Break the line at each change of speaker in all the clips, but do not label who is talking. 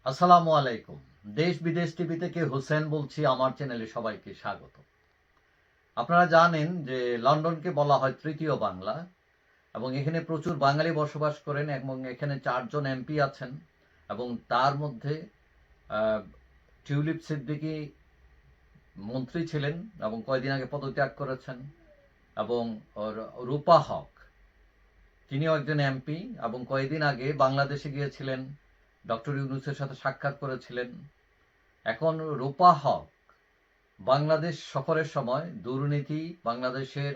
আসসালামু আলাইকুম। দেশ বিদেশ টিভি থেকে হোসেন বলছি। আমার চ্যানেলে সবাইকে স্বাগত। আপনারা জানেন যে লন্ডনকে বলা হয় তৃতীয় বাংলা এবং এখানে প্রচুর বাঙালি বসবাস করেন এবং এখানে 4 জন এমপি আছেন এবং তার মধ্যে আহ, টিউলিপ সিদ্দিকী মন্ত্রী ছিলেন এবং কয়েকদিন আগে পদত্যাগ করেছেন এবং রূপা হক তিনিও একজন এমপি এবং কয়েকদিন আগে বাংলাদেশে গিয়েছিলেন, ডক্টর ইউনূসের সাথে সাক্ষাৎ করেছিলেন। এখন রূপা হক বাংলাদেশ সফরের সময় দুর্নীতি, বাংলাদেশের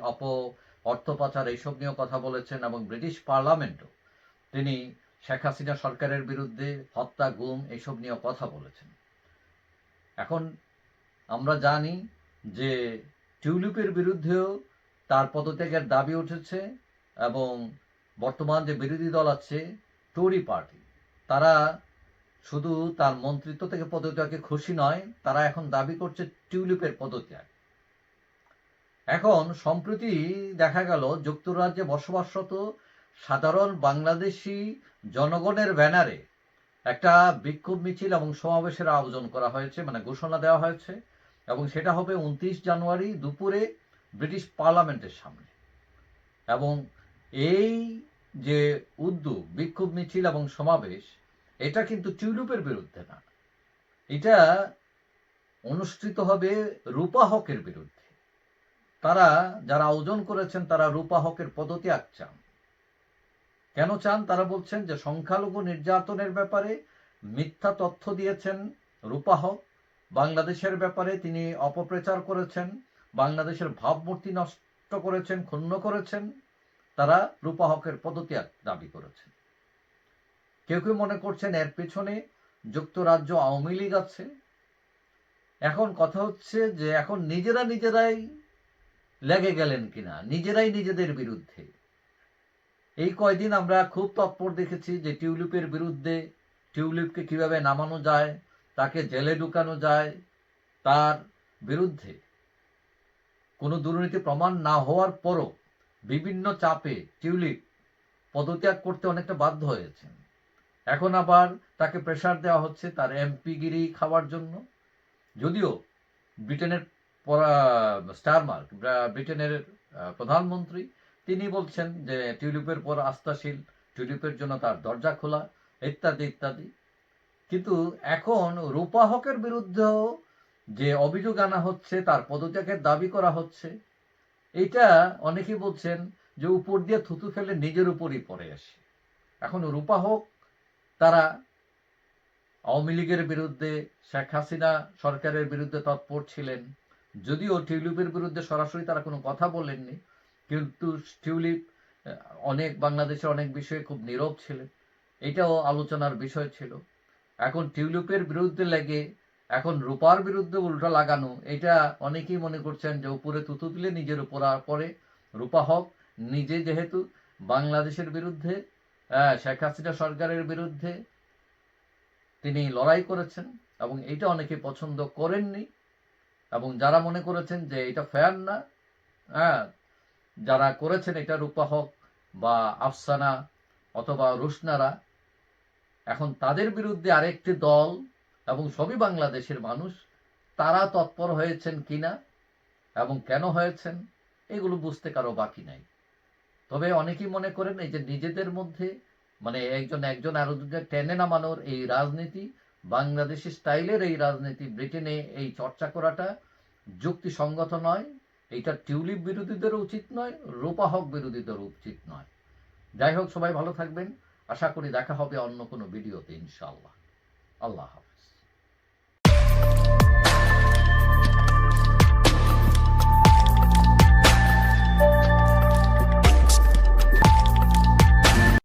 অর্থ পাচার এইসব নিয়েও কথা বলেছেন এবং ব্রিটিশ পার্লামেন্টও তিনি শেখ হাসিনা সরকারের বিরুদ্ধে হত্যা, গুম এইসব নিয়েও কথা বলেছেন। এখন আমরা জানি যে টিউলিপের বিরুদ্ধেও তার পদত্যাগের দাবি উঠেছে এবং বর্তমান যে বিরোধী দল আছে টরি পার্টি, তারা শুধু তার মন্ত্রিত্ব থেকে পদত্যাগে খুশি নয়, তারা এখন দাবি করছে টিউলিপের পদত্যাগ। এখন সম্প্রতি দেখা গেল যুক্তরাজ্যে বসবাসরত সাধারণ বাংলাদেশি জনগণের ব্যানারে একটা বিক্ষোভ মিছিল এবং সমাবেশের আয়োজন করা হয়েছে, মানে ঘোষণা দেওয়া হয়েছে এবং সেটা হবে 29 জানুয়ারি দুপুরে ব্রিটিশ পার্লামেন্টের সামনে। এবং এই যে উদ্যোগ, বিক্ষোভ মিছিল এবং সমাবেশ, এটা কিন্তু টিউলিপের বিরুদ্ধে না, এটা অনুষ্ঠিত হবে রূপা হকের বিরুদ্ধে। তারা যারা আয়োজন করেছেন তারা রূপা হকের পদত্যাগ চান। কেন চান? তারা বলছেন যে সংখ্যালঘু নির্যাতনের ব্যাপারে মিথ্যা তথ্য দিয়েছেন রূপা হক, বাংলাদেশের ব্যাপারে তিনি অপপ্রচার করেছেন, বাংলাদেশের ভাবমূর্তি নষ্ট করেছেন, ক্ষুণ্ণ করেছেন। তারা রূপা হকের পদত্যাগ দাবি করেছেন। কেউ কেউ মনে করছেন এর পেছনে যুক্তরাজ্য আওয়ামী লীগ আছে। এখন কথা হচ্ছে যে এখন নিজেরাই লেগে গেলেন কিনা, নিজেরাই নিজেদের বিরুদ্ধে। এই কয়দিন আমরা খুব তৎপর দেখেছি যে টিউলিপের বিরুদ্ধে, টিউলিপকে কিভাবে নামানো যায়, তাকে জেলে ঢুকানো যায়, তার বিরুদ্ধে কোনো দুর্নীতি প্রমাণ না হওয়ার পরও বিভিন্ন চাপে টিউলিপ পদত্যাগ করতে অনেকটা বাধ্য হয়েছেন। এখন আবার তাকে প্রেসার দেওয়া হচ্ছে তার এমপিগিরি খাওয়ার জন্য। যদিও ব্রিটেনের স্টারমার্ক, ব্রিটেনের প্রধানমন্ত্রী, তিনি বলছেন যে টিউলিপের পর আস্থাশীল, টিউলিপের জন্য তার দরজা খোলা, ইত্যাদি ইত্যাদি। কিন্তু এখন রূপা হকের বিরুদ্ধেও যে অভিযোগ আনা হচ্ছে, তার পদত্যাগের দাবি করা হচ্ছে, এটা অনেকেই বলছেন যে উপর দিয়ে থুতু ফেলে নিজের উপরই পড়ে আসে। এখন রূপা হক তারা আওয়ামী লীগের বিরুদ্ধে, শেখ হাসিনা সরকারের বিরুদ্ধে তৎপর ছিলেন। যদিও টিউলিপের বিরুদ্ধে সরাসরি তারা কোনো কথা বলেননি, কিন্তু টিউলিপ অনেক বাংলাদেশের অনেক বিষয়ে খুব নীরব ছিলেন, এটাও আলোচনার বিষয় ছিল। এখন টিউলিপের বিরুদ্ধে লেগে এখন রূপার বিরুদ্ধে উল্টা লাগানো, এটা অনেকেই মনে করছেন যে উপরে থুতু দিলে নিজের উপর পড়ে। রূপা হক নিজে যেহেতু বাংলাদেশের বিরুদ্ধে, শেখ হাসিনা সরকারের বিরুদ্ধে তিনি লড়াই করেছেন এবং এটা অনেকে পছন্দ করেননি এবং যারা মনে করেছেন যে এটা ফেয়ার না, হ্যাঁ, যারা করেছেন এটা রূপা হক বা আফসানা অথবা রুশনারা, এখন তাদের বিরুদ্ধে আরেকটি দল এবং সবই বাংলাদেশের মানুষ, তারা তৎপর হয়েছেন কিনা এবং কেন হয়েছেন এগুলো বুঝতে কারো বাকি নাই। তবে অনেকেই মনে করেন এই যে নিজেদের মধ্যে, মানে একজন আরো দুজন টেনে নামানোর এই রাজনীতি, বাংলাদেশি স্টাইলের এই রাজনীতি ব্রিটেনে এই চর্চা করাটা যুক্তিসঙ্গত নয়। এটা টিউলিপ বিরোধীদেরও উচিত নয়, রূপা হক বিরোধীদেরও উচিত নয়। যাই হোক, সবাই ভালো থাকবেন। আশা করি দেখা হবে অন্য কোনো ভিডিওতে, ইনশাআল্লাহ। আল্লাহ হাফেজ।